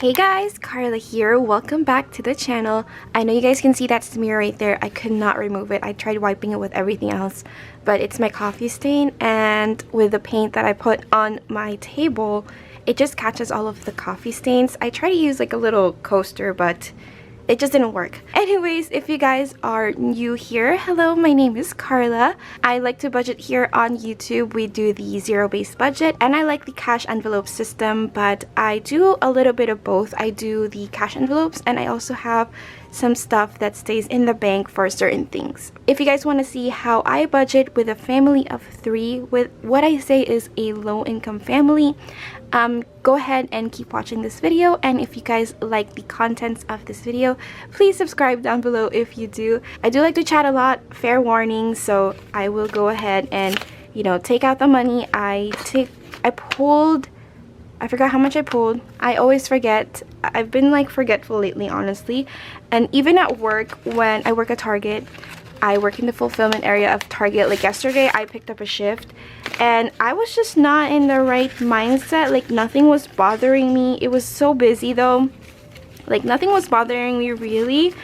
Hey guys, Carla here. Welcome back to the channel. I know you guys can see that smear right there. I could not remove it. I tried wiping it with everything else, but it's my coffee stain, and with the paint that I put on my table, it just catches all of the coffee stains. I try to use like a little coaster, but it just didn't work. Anyways, if you guys are new here, hello, my name is Carla. I like to budget here on YouTube. We do the zero-based budget, and I like the cash envelope system, but I do a little bit of both. I do the cash envelopes, and I also have some stuff that stays in the bank for certain things. If you guys want to see how I budget with a family of 3, with what I say is a low-income family, go ahead and keep watching this video. And if you guys like the contents of this video, please subscribe down below if you do. I do like to chat a lot, fair warning, so I will go ahead and, you know, take out the money. I forgot how much I pulled. I always forget. I've been like forgetful lately, honestly. And even at work, when I work at Target, I work in the fulfillment area of Target. Like yesterday, I picked up a shift and I was just not in the right mindset. Like nothing was bothering me. It was so busy though. Like nothing was bothering me really.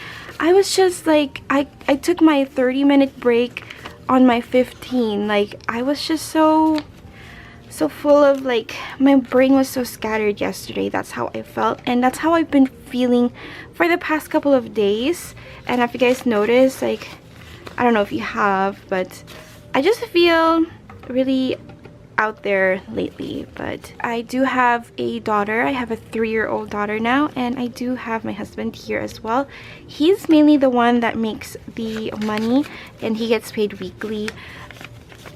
I was just like, I took my 30-minute break on my 15. Like I was just so full of, like, my brain was so scattered yesterday. That's how I felt, and that's how I've been feeling for the past couple of days. And if you guys notice, like, I don't know if you have, but I just feel really out there lately. But I do have a daughter. I have a 3-year-old daughter now, and I do have my husband here as well. He's mainly the one that makes the money, and he gets paid weekly.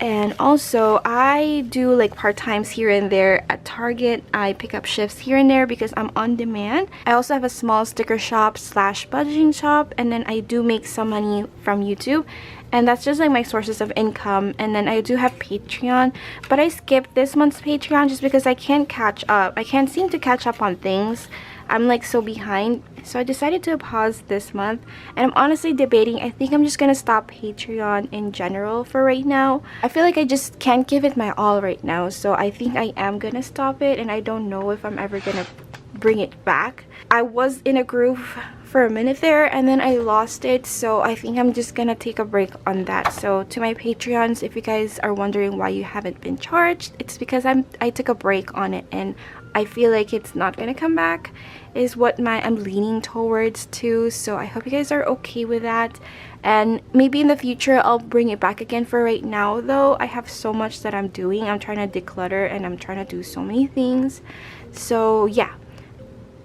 And also I do like part-times here and there at Target. I pick up shifts here and there because I'm on demand. I also have a small sticker shop slash budgeting shop, and then I do make some money from YouTube, and that's just like my sources of income. And then I do have Patreon, but I skipped this month's Patreon just because I can't catch up. I can't seem to catch up on things. I'm like so behind, so I decided to pause this month, and I'm honestly debating. I think I'm just gonna stop Patreon in general for right now. I feel like I just can't give it my all right now, so I think I am gonna stop it, and I don't know if I'm ever gonna bring it back. I was in a groove for a minute there, and then I lost it, so I think I'm just gonna take a break on that. So to my Patreons, if you guys are wondering why you haven't been charged, it's because I took a break on it, and I feel like it's not gonna come back is what I'm leaning towards too. So I hope you guys are okay with that, and maybe in the future I'll bring it back again. For right now though, I have so much that I'm doing. I'm trying to declutter, and I'm trying to do so many things. So yeah,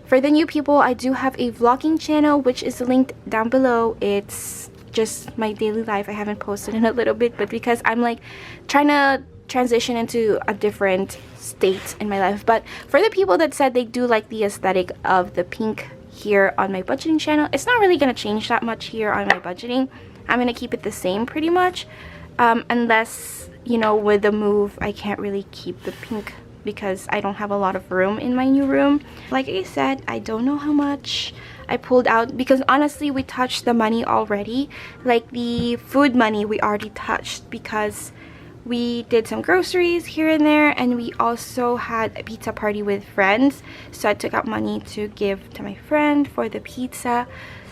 for the new people, I do have a vlogging channel which is linked down below. It's just my daily life. I haven't posted in a little bit, but because I'm like trying to transition into a different state in my life. But for the people that said they do like the aesthetic of the pink here on my budgeting channel, it's not really going to change that much here on my budgeting. I'm going to keep it the same pretty much, unless, you know, with the move I can't really keep the pink because I don't have a lot of room in my new room. Like I said, I don't know how much I pulled out because honestly we touched the money already. Like the food money we already touched because we did some groceries here and there, and we also had a pizza party with friends, so I took out money to give to my friend for the pizza.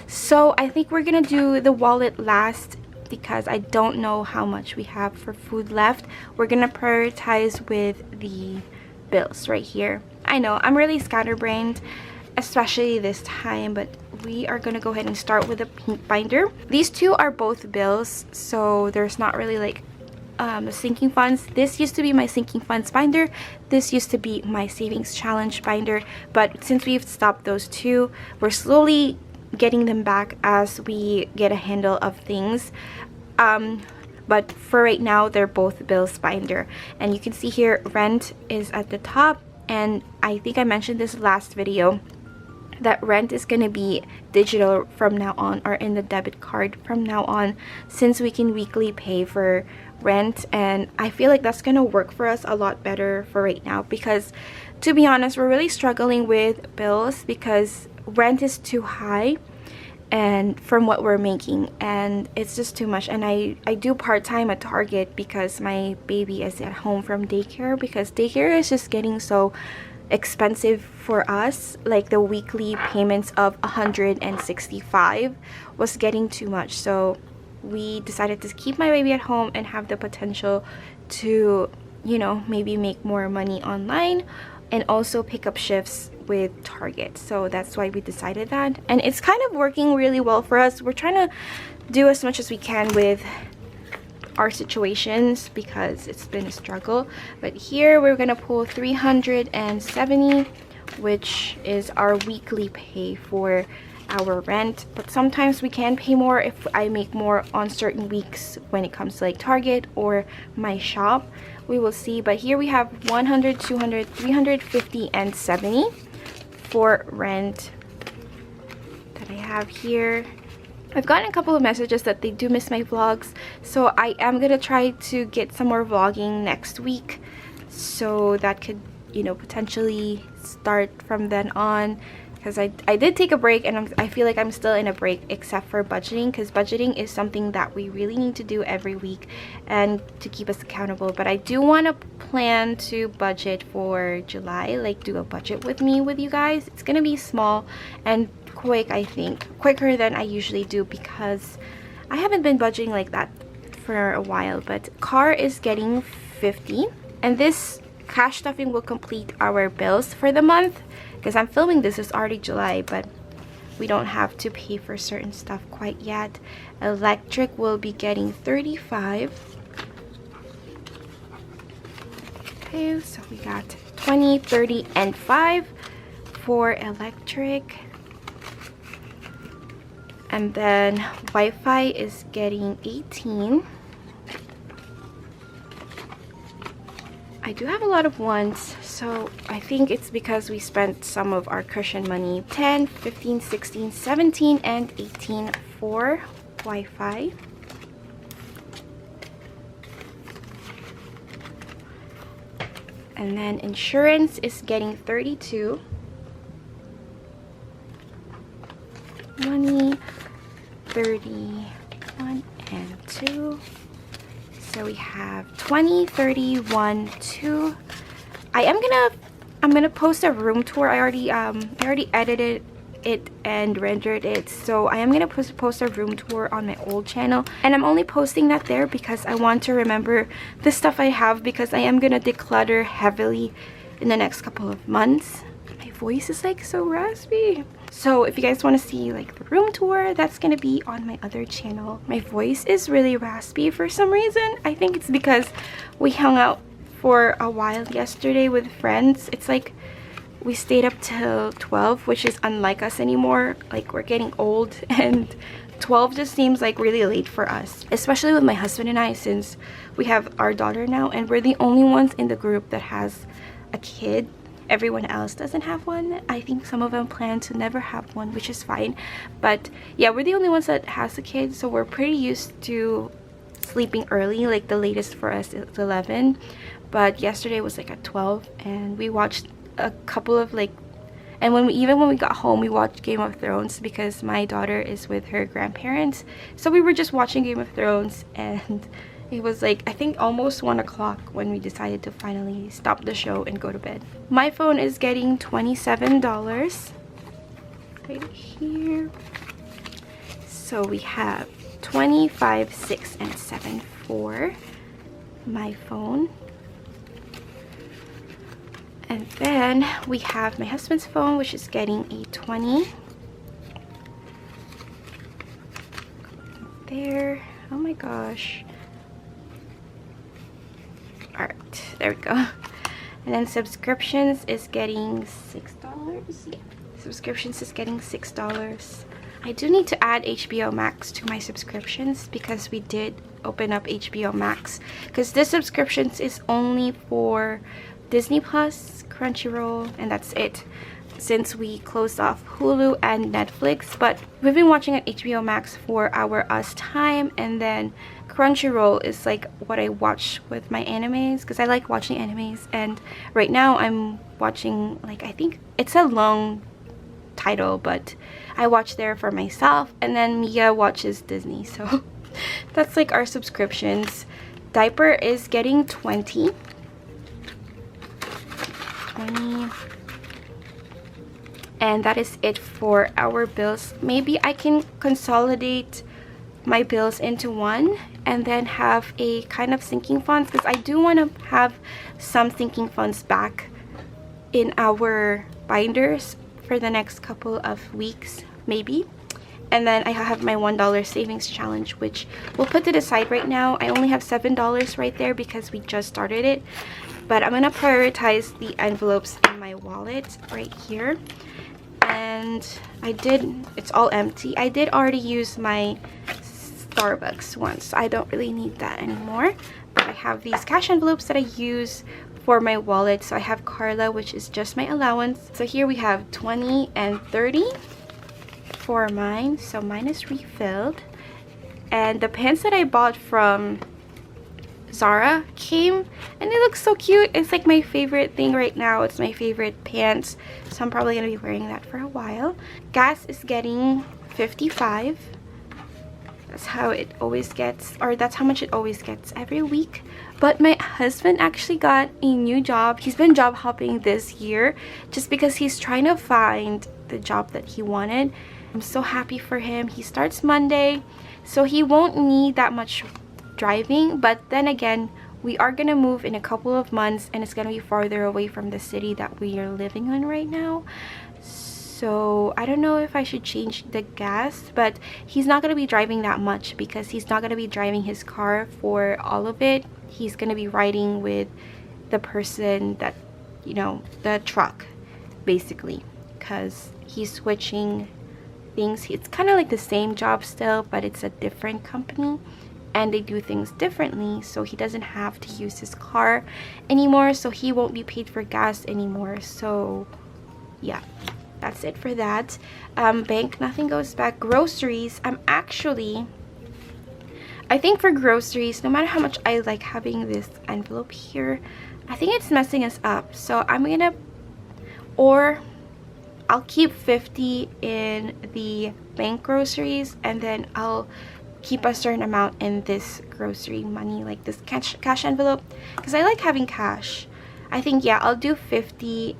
So I think we're gonna do the wallet last because I don't know how much we have for food left. We're gonna prioritize with the bills right here. I know I'm really scatterbrained, especially this time, but we are gonna go ahead and start with the pink binder. These two are both bills, so there's not really like the sinking funds. This used to be my sinking funds binder. This used to be my savings challenge binder, but since we've stopped those two, we're slowly getting them back as we get a handle of things. But for right now, they're both bills binder, and you can see here rent is at the top. And I think I mentioned this last video that rent is going to be digital from now on, or in the debit card from now on, since we can weekly pay for rent. And I feel like that's going to work for us a lot better for right now, because to be honest, we're really struggling with bills because rent is too high and from what we're making, and it's just too much. And I do part-time at Target because my baby is at home from daycare, because daycare is just getting so expensive for us. Like the weekly payments of 165 was getting too much, so we decided to keep my baby at home and have the potential to, you know, maybe make more money online and also pick up shifts with Target. So that's why we decided that, and it's kind of working really well for us. We're trying to do as much as we can with our situations because it's been a struggle. But here we're gonna pull 370, which is our weekly pay for our rent. But sometimes we can pay more if I make more on certain weeks when it comes to like Target or my shop. We will see. But here we have 100, 200, 350, and 70 for rent that I have here. I've gotten a couple of messages that they do miss my vlogs, so I am gonna try to get some more vlogging next week, so that could, you know, potentially start from then on, because I did take a break, and I feel like I'm still in a break except for budgeting, because budgeting is something that we really need to do every week and to keep us accountable. But I do want to plan to budget for July, like do a budget with me with you guys. It's gonna be small and quick, I think, quicker than I usually do, because I haven't been budgeting like that for a while. But car is getting 50, and this cash stuffing will complete our bills for the month, because I'm filming this, it's already July, but we don't have to pay for certain stuff quite yet. Electric will be getting 35. Okay, so we got 20, 30, and 5 for electric. And then Wi-Fi is getting 18. I do have a lot of ones, so I think it's because we spent some of our cushion money. 10, 15, 16, 17, and 18 for Wi-Fi. And then insurance is getting 32. Money 31 and 2. So we have 20, 31, 2. I'm gonna post a room tour. I already edited it and rendered it, so I am gonna post a room tour on my old channel, and I'm only posting that there because I want to remember the stuff I have, because I am gonna declutter heavily in the next couple of months. My voice is like so raspy. So if you guys want to see like the room tour, that's gonna be on my other channel. My voice is really raspy for some reason. I think it's because we hung out for a while yesterday with friends. It's like we stayed up till 12, which is unlike us anymore. Like, we're getting old, and 12 just seems like really late for us, especially with my husband and I, since we have our daughter now and we're the only ones in the group that has a kid. Everyone else doesn't have one. I think some of them plan to never have one, which is fine. But yeah, we're the only ones that has a kid, so we're pretty used to sleeping early. Like, the latest for us is 11, but yesterday was like at 12, and we watched a couple of like, and even when we got home, we watched Game of Thrones because my daughter is with her grandparents. So we were just watching Game of Thrones, and it was like, I think almost 1 o'clock when we decided to finally stop the show and go to bed. My phone is getting $27 right here. So we have 25, 6, and 7 for my phone. And then we have my husband's phone, which is getting a 20. There. Oh my gosh. Alright, there we go. And then subscriptions is getting $6. Yeah, subscriptions is getting $6. I do need to add HBO Max to my subscriptions, because we did open up HBO Max, because this subscriptions is only for Disney Plus, Crunchyroll, and that's it, since we closed off Hulu and Netflix. But we've been watching at HBO Max for our us time, and then Crunchyroll is like what I watch with my animes, because I like watching animes. And right now I'm watching, like, I think it's a long title, but I watch there for myself, and then Mia watches Disney. So that's like our subscriptions. Diaper is getting 20 20. And that is it for our bills. Maybe I can consolidate my bills into one and then have a kind of sinking funds, because I do want to have some sinking funds back in our binders for the next couple of weeks maybe. And then I have my $1 savings challenge, which we'll put to the side right now. I only have $7 right there because we just started it, but I'm gonna prioritize the envelopes in my wallet right here. And it's all empty. I did already use my Starbucks once, so I don't really need that anymore. But I have these cash envelopes that I use for my wallet. So I have Carla, which is just my allowance. So here we have 20 and 30 for mine. So mine is refilled. And the pants that I bought from Zara came, and it looks so cute. It's like my favorite thing right now. It's my favorite pants, so I'm probably gonna be wearing that for a while. Gas is getting 55. That's how it always gets, or that's how much it always gets every week. But my husband actually got a new job. He's been job hopping this year just because he's trying to find the job that he wanted. I'm so happy for him. He starts Monday, so he won't need that much driving. But then again, we are gonna move in a couple of months, and it's gonna be farther away from the city that we are living in right now. So I don't know if I should change the gas, but he's not gonna be driving that much because he's not gonna be driving his car for all of it. He's gonna be riding with the person that, you know, the truck basically, because he's switching things. It's kind of like the same job still, but it's a different company and they do things differently, so he doesn't have to use his car anymore, so he won't be paid for gas anymore. So yeah, that's it for that. Bank, nothing goes back. Groceries, I think for groceries, no matter how much I like having this envelope here, I think it's messing us up. So I'll keep 50 in the bank groceries, and then I'll keep a certain amount in this grocery money, like this cash envelope, because I like having cash. I think, yeah, I'll do 50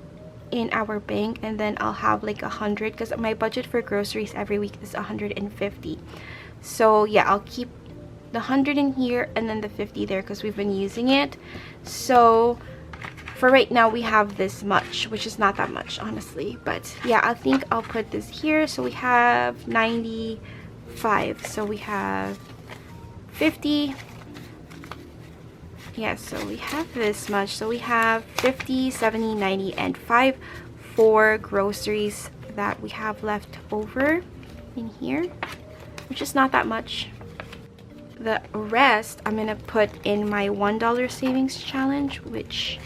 in our bank, and then I'll have like 100, because my budget for groceries every week is 150. So yeah, I'll keep the 100 in here and then the 50 there because we've been using it. So for right now we have this much, which is not that much honestly, but yeah, I think I'll put this here. So we have 95, so we have 50. Yeah, so we have this much, so we have 50, 70, 90, and 5 for groceries that we have left over in here, which is not that much. The rest I'm gonna put in my $1 savings challenge, which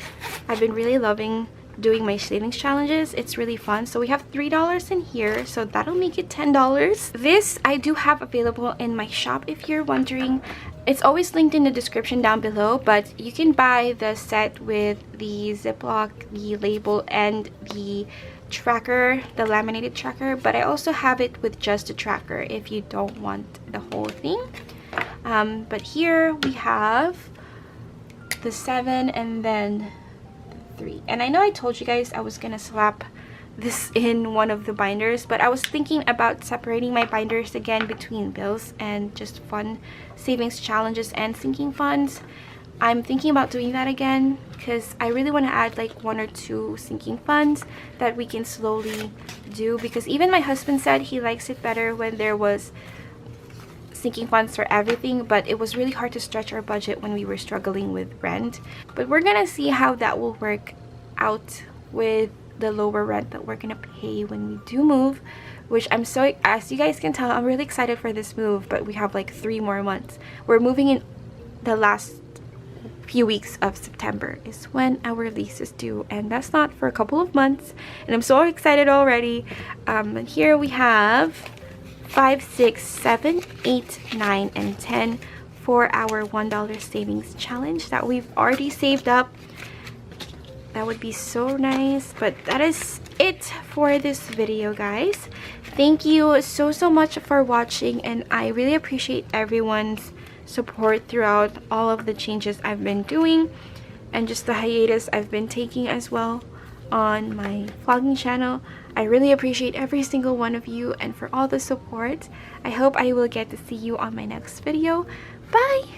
I've been really loving doing my savings challenges. It's really fun. So we have $3 in here, so that'll make it $10. This I do have available in my shop if you're wondering. It's always linked in the description down below, but you can buy the set with the Ziploc, the label, and the tracker, the laminated tracker, but I also have it with just a tracker if you don't want the whole thing. But here we have the 7 and then the 3. And I know I told you guys I was gonna slap this in one of the binders, but I was thinking about separating my binders again between bills and just fun savings challenges and sinking funds. I'm thinking about doing that again because I really want to add like 1 or 2 sinking funds that we can slowly do, because even my husband said he likes it better when there was sinking funds for everything, but it was really hard to stretch our budget when we were struggling with rent. But we're gonna see how that will work out with the lower rent that we're gonna pay when we do move, which I'm so, as you guys can tell, I'm really excited for this move. But we have like 3 more months. We're moving in the last few weeks of September is when our lease is due, and that's not for a couple of months, and I'm so excited already. And here we have 5, 6, 7, 8, 9, and 10 for our $1 savings challenge that we've already saved up. That would be so nice. But that is it for this video, guys. Thank you so much for watching, and I really appreciate everyone's support throughout all of the changes I've been doing and just the hiatus I've been taking as well. on my vlogging channel. I really appreciate every single one of you and for all the support. I hope I will get to see you on my next video. Bye!